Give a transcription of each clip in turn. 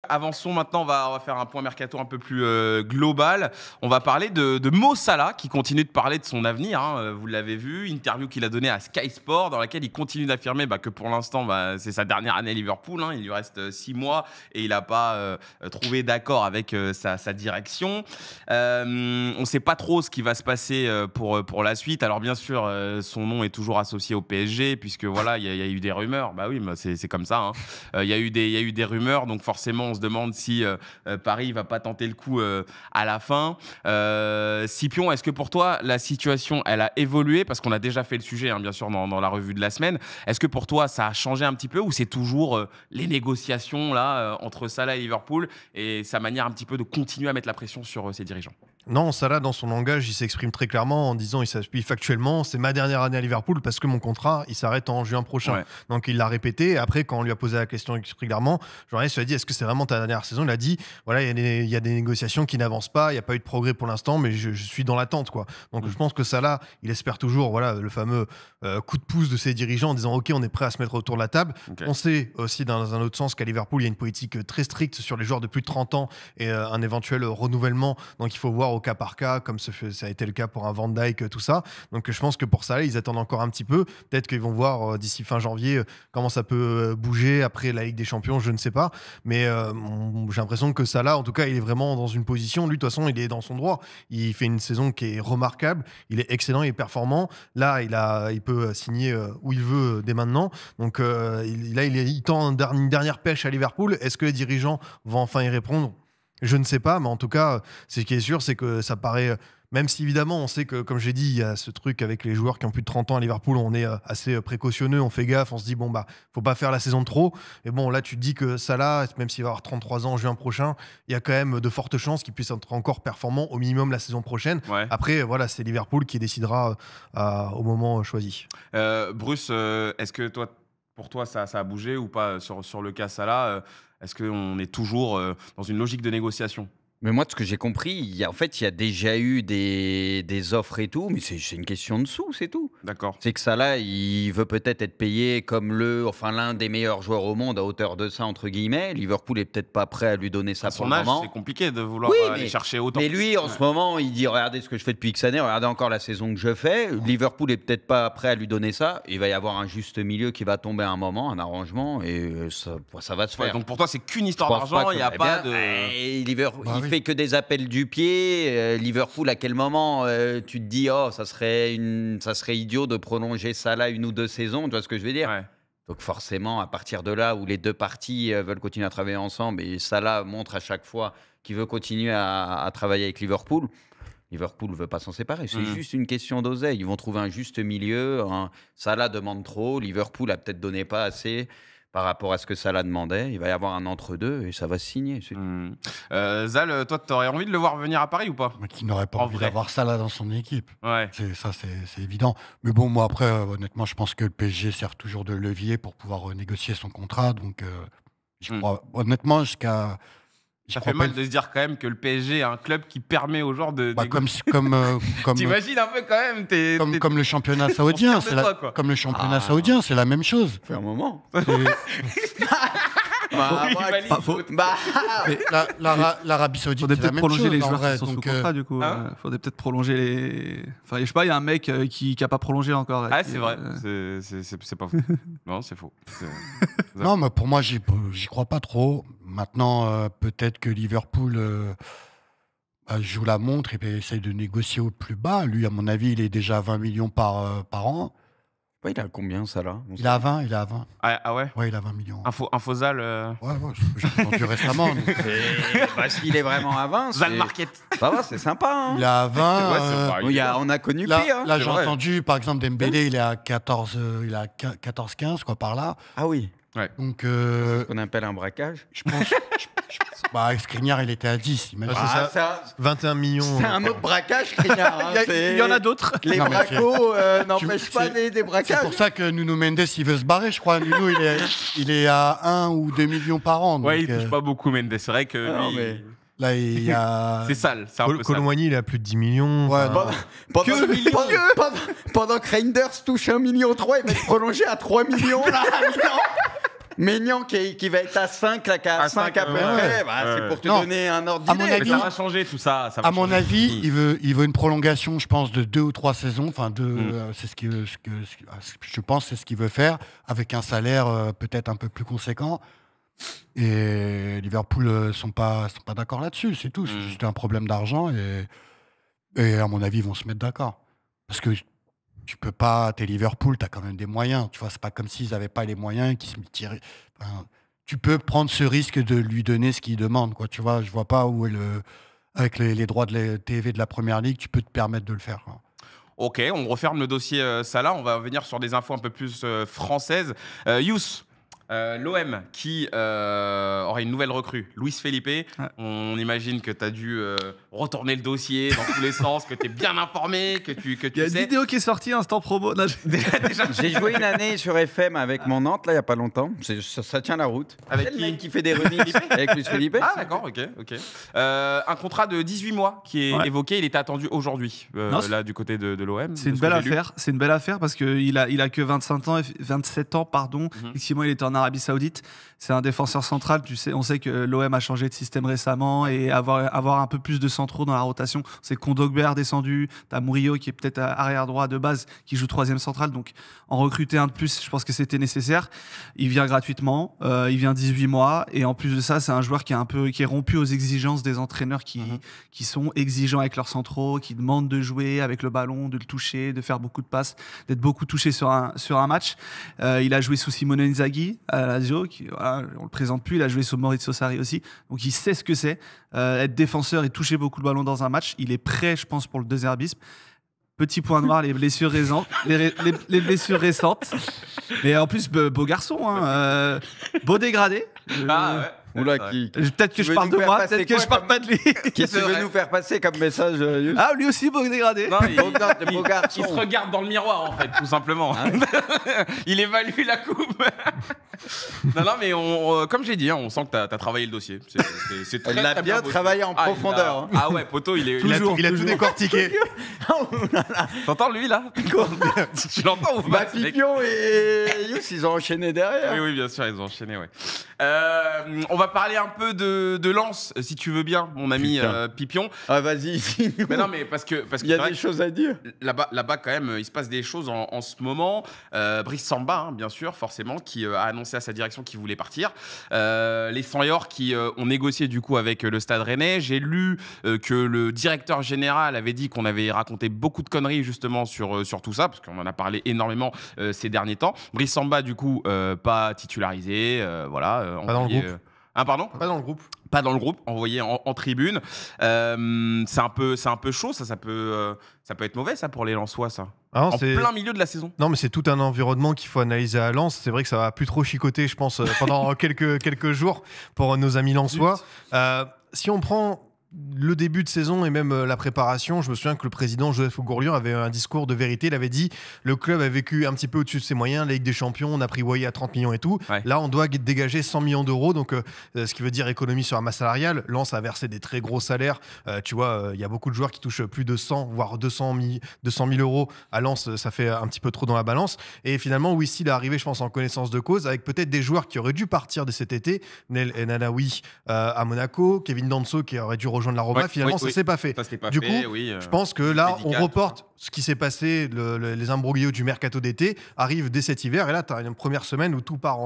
avançons maintenant. On va faire un point mercato un peu plus global. On va parler de Mo Salah qui continue de parler de son avenir. Hein. Vous l'avez vu, interview qu'il a donnée à Sky Sport dans laquelle il continue d'affirmer que pour l'instant, c'est sa dernière année à Liverpool. Hein. Il lui reste 6 mois et il n'a pas trouvé d'accord avec sa direction. On ne sait pas trop ce qui va se passer pour la suite. Alors bien sûr, son nom est toujours associé au PSG puisque voilà, il y a eu des rumeurs. Bah oui, c'est comme ça. Hein. Il y a eu des rumeurs, donc forcément, on se demande si Paris va pas tenter le coup à la fin. Scipion, est-ce que pour toi, la situation, elle a évolué? Parce qu'on a déjà fait le sujet, hein, bien sûr, dans la revue de la semaine. Est-ce que pour toi, ça a changé un petit peu ou c'est toujours les négociations là, entre Salah et Liverpool et sa manière un petit peu de continuer à mettre la pression sur ses dirigeants? Non, Salah, dans son langage, il s'exprime très clairement en disant, il s'appuie factuellement, c'est ma dernière année à Liverpool parce que mon contrat, il s'arrête en juin prochain. Ouais. Donc, il l'a répété. Et après, quand on lui a posé la question régulièrement, journaliste lui a dit, est-ce que c'est vraiment ta dernière saison? Il a dit, voilà, il y a des négociations qui n'avancent pas, il n'y a pas eu de progrès pour l'instant, mais je suis dans l'attente, quoi. Donc, je pense que Salah, il espère toujours, voilà, le fameux coup de pouce de ses dirigeants en disant, OK, on est prêt à se mettre autour de la table. Okay. On sait aussi, dans un autre sens, qu'à Liverpool, il y a une politique très stricte sur les joueurs de plus de 30 ans et un éventuel renouvellement. Donc, il faut voir au cas par cas, comme ça a été le cas pour un Van Dijk, tout ça. Donc je pense que pour ça, ils attendent encore un petit peu. Peut-être qu'ils vont voir d'ici fin janvier comment ça peut bouger après la Ligue des Champions, je ne sais pas. Mais j'ai l'impression que Salah, en tout cas, il est vraiment dans une position. Lui, de toute façon, il est dans son droit. Il fait une saison qui est remarquable. Il est excellent, il est performant. Là, il peut signer où il veut dès maintenant. Donc il tend une dernière pêche à Liverpool. Est-ce que les dirigeants vont enfin y répondre? Je ne sais pas, mais en tout cas, ce qui est sûr, c'est que ça paraît... Même si, évidemment, on sait que, comme j'ai dit, il y a ce truc avec les joueurs qui ont plus de 30 ans à Liverpool, on est assez précautionneux, on fait gaffe, on se dit, faut pas faire la saison de trop. Et bon, là, tu te dis que Salah, même s'il va avoir 33 ans en juin prochain, il y a quand même de fortes chances qu'il puisse être encore performant au minimum la saison prochaine. Ouais. Après, voilà, c'est Liverpool qui décidera au moment choisi. Bruce, est-ce que pour toi, ça a bougé ou pas sur le cas Salah? Est-ce qu'on est toujours dans une logique de négociation? Mais moi, de ce que j'ai compris, il y a déjà eu des offres et tout, mais c'est une question de sous, c'est tout. D'accord. C'est que Salah, il veut peut-être être payé comme l'un des meilleurs joueurs au monde à hauteur de ça, entre guillemets. Liverpool est peut-être pas prêt à lui donner ça pour le moment. C'est compliqué de vouloir aller chercher autant. Mais lui, en ce moment, il dit, regardez ce que je fais depuis X années, regardez encore la saison que je fais. Liverpool est peut-être pas prêt à lui donner ça. Il va y avoir un juste milieu qui va tomber à un moment, un arrangement, et ça va se faire. Donc pour toi, c'est qu'une histoire d'argent, il n'y a pas de... Il fait que des appels du pied. Liverpool, à quel moment tu te dis ça serait idiot de prolonger Salah 1 ou 2 saisons, tu vois ce que je veux dire? Donc forcément, à partir de là où les deux parties veulent continuer à travailler ensemble et Salah montre à chaque fois qu'il veut continuer à travailler avec Liverpool ne veut pas s'en séparer. C'est juste une question d'oseille. Ils vont trouver un juste milieu. Salah demande trop. Liverpool a peut-être donné pas assez par rapport à ce que Salah demandait. Il va y avoir un entre-deux et ça va se signer. Zal, toi, tu aurais envie de le voir venir à Paris ou pas? Mais qui n'aurait pas envie d'avoir Salah dans son équipe. Ouais. C'est évident. Mais bon, moi, après, honnêtement, je pense que le PSG sert toujours de levier pour pouvoir renégocier son contrat. Donc, je crois, honnêtement, jusqu'à... Ça fait mal de se dire quand même que le PSG est un club qui permet aux joueurs de... T'imagines un peu quand même comme le championnat saoudien, comme le championnat saoudien, c'est la même chose. Ça fait un moment. L'Arabie Saoudite, faudrait peut-être prolonger les joueurs qui sont sous contrat, du coup. Faudrait peut-être prolonger les... Enfin, je sais pas, il y a un mec qui n'a pas prolongé encore. Ah, c'est vrai. C'est pas faux. Non, c'est faux. Non, mais pour moi, j'y crois pas trop. Maintenant, peut-être que Liverpool joue la montre et essaye de négocier au plus bas. Lui, à mon avis, il est déjà à 20 millions par an. Il a combien, ça, là? Il a 20. Ah ouais? Ouais, il a 20 millions. Infozal Ouais, j'ai entendu récemment. S'il est vraiment à 20, Zal Market. Ça va, c'est sympa. Hein. Il est à 20. On a connu pire. Là, j'ai entendu, par exemple, Dembélé, il est à 14-15, quoi, par là. Ah oui. Ouais. Donc, ce qu'on appelle un braquage. Je pense. Skriniar, il était à 10. Ça, 21 millions. C'est un autre braquage, Skriniar. Il y en a d'autres. Les bracos n'empêchent pas des braquages. C'est pour ça que Nuno Mendes, il veut se barrer, je crois. Nuno, il est à 1 ou 2 millions par an. Ouais, il touche pas beaucoup, Mendes. C'est vrai que lui... Là, il y a... C'est sale. Colomboigny, il a plus de 10 millions. Ouais, pendant que Reinders touche 1,3 million, il va être prolongé à 3 millions. Là, Maignan qui va être à 5, là, qui à 5 à peu près, c'est pour te donner un ordre d'idée. Mais ça va changer tout ça. À mon avis, il veut une prolongation, je pense, de 2 ou 3 saisons. Enfin, c'est je pense, c'est ce qu'il veut faire, avec un salaire peut-être un peu plus conséquent. Et Liverpool sont pas d'accord là-dessus, c'est tout. C'est juste un problème d'argent et à mon avis, ils vont se mettre d'accord. Parce que tu peux pas, t'es Liverpool, t'as quand même des moyens. Tu vois, c'est pas comme s'ils avaient pas les moyens, qu'ils se tiraient. Enfin, tu peux prendre ce risque de lui donner ce qu'il demande, quoi. Tu vois, je vois pas où est avec les droits de la TV de la Première Ligue, tu peux te permettre de le faire, quoi. Ok, on referme le dossier Salah. On va venir sur des infos un peu plus françaises. Youss, l'OM qui aurait une nouvelle recrue, Luis Felipe. Ouais. On imagine que tu as dû retourner le dossier dans tous les sens, que tu es bien informé, que tu sais. Il y a une vidéo qui est sortie, instant promo. Là, j'ai joué une année sur FM avec mon Nantes, là, il n'y a pas longtemps. Ça tient la route. Avec qui, qui fait des remixes avec Luis Felipe. Ah, d'accord, ok. Un contrat de 18 mois qui est évoqué, il était attendu aujourd'hui, là, du côté de l'OM. C'est une belle affaire. C'est une belle affaire parce qu'il a que 27 ans, pardon. Effectivement, il était en Arabie Saoudite. C'est un défenseur central. Tu sais, on sait que l'OM a changé de système récemment et avoir un peu plus de centraux dans la rotation. C'est Kondogbia descendu. T'as Murillo qui est peut-être arrière droit de base, qui joue troisième central. Donc, en recruter un de plus, je pense que c'était nécessaire. Il vient gratuitement. Il vient 18 mois. Et en plus de ça, c'est un joueur qui est rompu aux exigences des entraîneurs qui sont exigeants avec leurs centraux, qui demandent de jouer avec le ballon, de le toucher, de faire beaucoup de passes, d'être beaucoup touché sur un match. Il a joué sous Simone Inzaghi à Lazio, on le présente plus. Il a joué sous Maurizio Sarri aussi, donc il sait ce que c'est être défenseur et toucher beaucoup le ballon dans un match. Il est prêt, je pense, pour le deuxièrbisme. Petit point noir, les blessures récentes. Les blessures récentes. Mais en plus, beau garçon, hein, beau dégradé. Oula, peut-être que je parle de moi, peut-être que je parle pas de lui. Qu'est-ce que tu veux nous faire passer comme message, Youss ? Ah, lui aussi, beau dégradé. Non, il se regarde dans le miroir, en fait, tout simplement. Il évalue la coupe. non, mais comme j'ai dit, on sent que tu as travaillé le dossier. C'est très, il a très bien travaillé en profondeur. Ah ouais, Poto, il a tout décortiqué. T'entends lui, là ? Tu l'entends ou pas ? Pipion et Youss, ils ont enchaîné derrière. Oui, bien sûr, ils ont enchaîné, ouais. On va parler un peu de Lens, si tu veux bien, mon ami Pipion. Ah, vas-y. Mais non, mais parce que il y a des choses à dire. Là-bas, quand même, il se passe des choses en ce moment. Brice Samba, hein, bien sûr, forcément, qui a annoncé à sa direction qu'il voulait partir. Les Sanyors qui ont négocié du coup avec le Stade Rennais. J'ai lu que le directeur général avait dit qu'on avait raconté beaucoup de conneries justement sur tout ça, parce qu'on en a parlé énormément ces derniers temps. Brice Samba, du coup, pas titularisé, voilà. Pas dans le groupe. Pardon ? Pas dans le groupe. Pas dans le groupe, envoyé en tribune. C'est un peu chaud, ça peut être mauvais, ça, pour les Lensois, ça. En plein milieu de la saison. Non, mais c'est tout un environnement qu'il faut analyser à Lens. C'est vrai que ça va plus trop chicoter, je pense, pendant quelques jours pour nos amis lensois. Si on prend le début de saison et même la préparation, je me souviens que le président Joseph Gourlian avait un discours de vérité. Il avait dit le club a vécu un petit peu au-dessus de ses moyens, la Ligue des Champions, on a pris Wai à 30 millions et tout. Ouais. Là, on doit dégager 100 millions d'euros, donc ce qui veut dire économie sur la masse salariale. Lens a versé des très gros salaires. Tu vois, il y a beaucoup de joueurs qui touchent plus de 100, voire 200 000 euros. À Lens, ça fait un petit peu trop dans la balance. Et finalement, Wissy est arrivé, je pense, en connaissance de cause, avec peut-être des joueurs qui auraient dû partir dès cet été. Nel Nanaoui à Monaco, Kevin Danso qui aurait dû rejoindre la Roma. Finalement, ça s'est pas fait. Du coup, je pense que là, on reporte ce qui s'est passé, les imbroglios du mercato d'été arrivent dès cet hiver. Et là, tu as une première semaine où tout part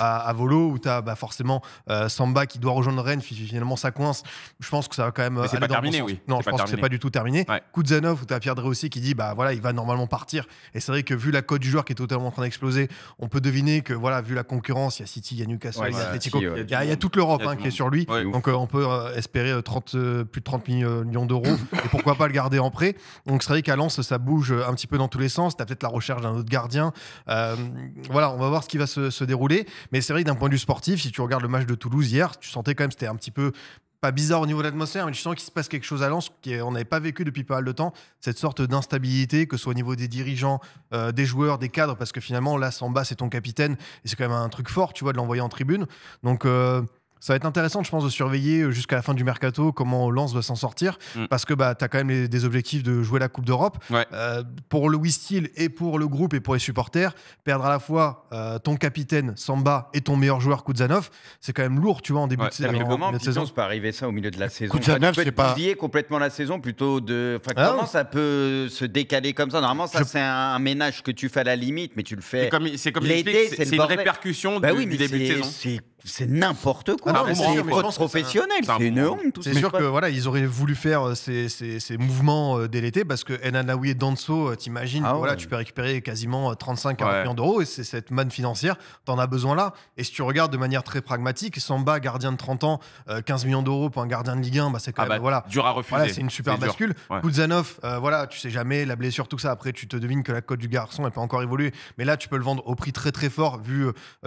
à volo, où tu as forcément Samba qui doit rejoindre Rennes. Finalement, ça coince. Je pense que ça va quand même. Mais c'est pas terminé, oui. Non, je pense que c'est pas du tout terminé. Ouais. Kudzanov, où tu as Pierre Drey aussi qui dit voilà, il va normalement partir. Et c'est vrai que vu la cote du joueur qui est totalement en train d'exploser, on peut deviner que voilà, vu la concurrence, il y a City, il y a Newcastle, il y a Atletico, il y a toute l'Europe qui est sur lui. Ouais, donc on peut espérer plus de 30 millions d'euros et pourquoi pas le garder en prêt. Donc c'est vrai qu'à Lens ça bouge un petit peu dans tous les sens. T'as peut-être la recherche d'un autre gardien. Voilà, on va voir ce qui va se dérouler. Mais c'est vrai que d'un point de vue sportif, si tu regardes le match de Toulouse hier, tu sentais quand même c'était un petit peu pas bizarre au niveau de l'atmosphère, mais tu sens qu'il se passe quelque chose à Lens qu'on n'avait pas vécu depuis pas mal de temps, cette sorte d'instabilité, que ce soit au niveau des dirigeants, des joueurs, des cadres, parce que finalement là Samba c'est ton capitaine et c'est quand même un truc fort, tu vois, de l'envoyer en tribune. Donc Ça va être intéressant, je pense, de surveiller jusqu'à la fin du mercato comment Lens va s'en sortir, parce que tu as quand même des objectifs de jouer la Coupe d'Europe. Ouais. Pour le Wistil et pour le groupe et pour les supporters, perdre à la fois ton capitaine Samba et ton meilleur joueur Kudzanov, c'est quand même lourd, tu vois, en début de saison. Mais comment Piton peut arriver ça au milieu de la saison? Kudzanov, c'est pas complètement la saison plutôt de. Comment ça peut se décaler comme ça? Normalement, ça c'est un ménage que tu fais à la limite, mais tu le fais. C'est comme l'été, c'est une répercussion du début de saison. C'est n'importe quoi. C'est professionnel. C'est une honte. C'est sûr que voilà, ils auraient voulu faire ces mouvements dès l'été parce que Enanaoui et Danso, t'imagines, voilà, tu peux récupérer quasiment 35-40 millions d'euros et c'est cette manne financière, t'en as besoin là. Et si tu regardes de manière très pragmatique, Samba, gardien de 30 ans, 15 millions d'euros pour un gardien de Ligue 1, c'est quand même dur à refuser. Voilà, c'est une super bascule. Kudzanov, voilà, tu sais jamais, la blessure, tout ça. Après, tu te devines que la cote du garçon, elle peut encore évoluer. Mais là, tu peux le vendre au prix très très fort vu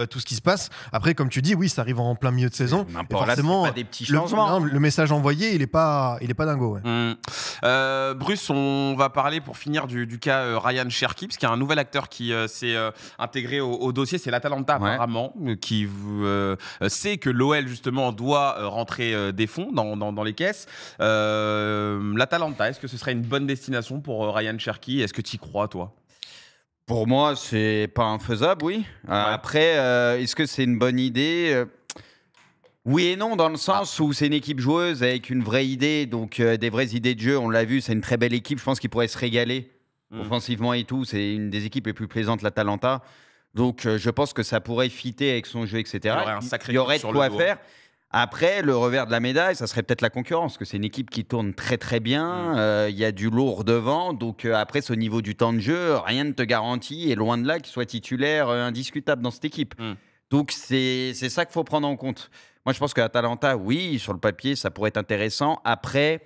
tout ce qui se passe. Après, comme tu dis, oui, ça arrive en plein milieu de saison. Et forcément, là, pas des petits changements. Le message envoyé, il est pas dingo. Bruce, on va parler pour finir du cas Ryan Cherki, parce qu'il y a un nouvel acteur qui s'est intégré au dossier, c'est l'Atalanta apparemment, qui sait que l'OL justement doit rentrer des fonds dans les caisses. L'Atalanta, est-ce que ce serait une bonne destination pour Ryan Cherki? Est-ce que tu y crois, toi? Pour moi, c'est pas infaisable, oui. Après, est-ce que c'est une bonne idée? Oui et non, dans le sens où c'est une équipe joueuse avec une vraie idée, donc des vraies idées de jeu. On l'a vu, c'est une très belle équipe. Je pense qu'ils pourraient se régaler offensivement et tout. C'est une des équipes les plus plaisantes, l'Atalanta. Donc, je pense que ça pourrait fitter avec son jeu, etc. Il y aurait de quoi faire. Après, le revers de la médaille, ça serait peut-être la concurrence, parce que c'est une équipe qui tourne très très bien. Il y a du lourd devant. Donc après, au niveau du temps de jeu, rien ne te garantit, et loin de là, qu'il soit titulaire indiscutable dans cette équipe. Donc c'est ça qu'il faut prendre en compte. Moi, je pense que l'Atalanta, oui, sur le papier, ça pourrait être intéressant. Après,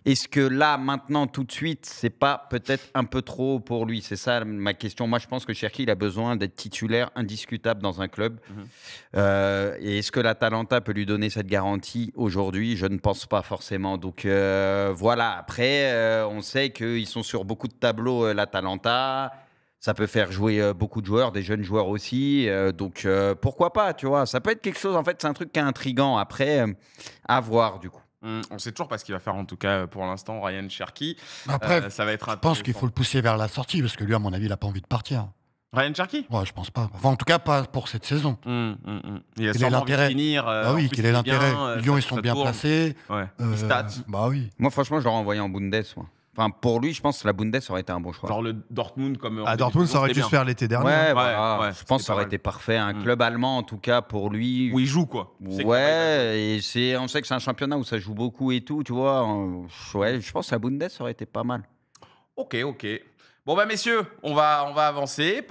est-ce que là, maintenant, tout de suite, c'est pas peut-être un peu trop pour lui? C'est ça ma question. Moi, je pense que Cherki, il a besoin d'être titulaire indiscutable dans un club. Et est-ce que l'Atalanta peut lui donner cette garantie aujourd'hui? Je ne pense pas forcément. Donc voilà. Après, on sait qu'ils sont sur beaucoup de tableaux, l'Atalanta. Ça peut faire jouer beaucoup de joueurs, des jeunes joueurs aussi. Donc pourquoi pas, tu vois? Ça peut être quelque chose, en fait, c'est un truc qui est intriguant. Après, à voir, du coup. On sait toujours pas ce qu'il va faire, en tout cas pour l'instant, Ryan Cherki. Après, ça va être je pense qu'il faut le pousser vers la sortie, parce que lui, à mon avis, il n'a pas envie de partir. Ryan Cherki? Ouais, je pense pas. Enfin, en tout cas, pas pour cette saison. Il a sûrement envie de finir. Oui, quel est l'intérêt? Lyon, ils sont bien placés. Stats. Bah oui. Moi, franchement, je l'aurais envoyé en Bundes, moi. Enfin, pour lui, je pense que la Bundes aurait été un bon choix. Genre le Dortmund comme. Dortmund, ça aurait dû se faire l'été dernier. Je pense que ça aurait été parfait. Un club allemand, en tout cas, pour lui. Où il joue, quoi. Et on sait que c'est un championnat où ça joue beaucoup et tout, tu vois. Je pense que la Bundes aurait été pas mal. Ok. Bon, messieurs, on va avancer.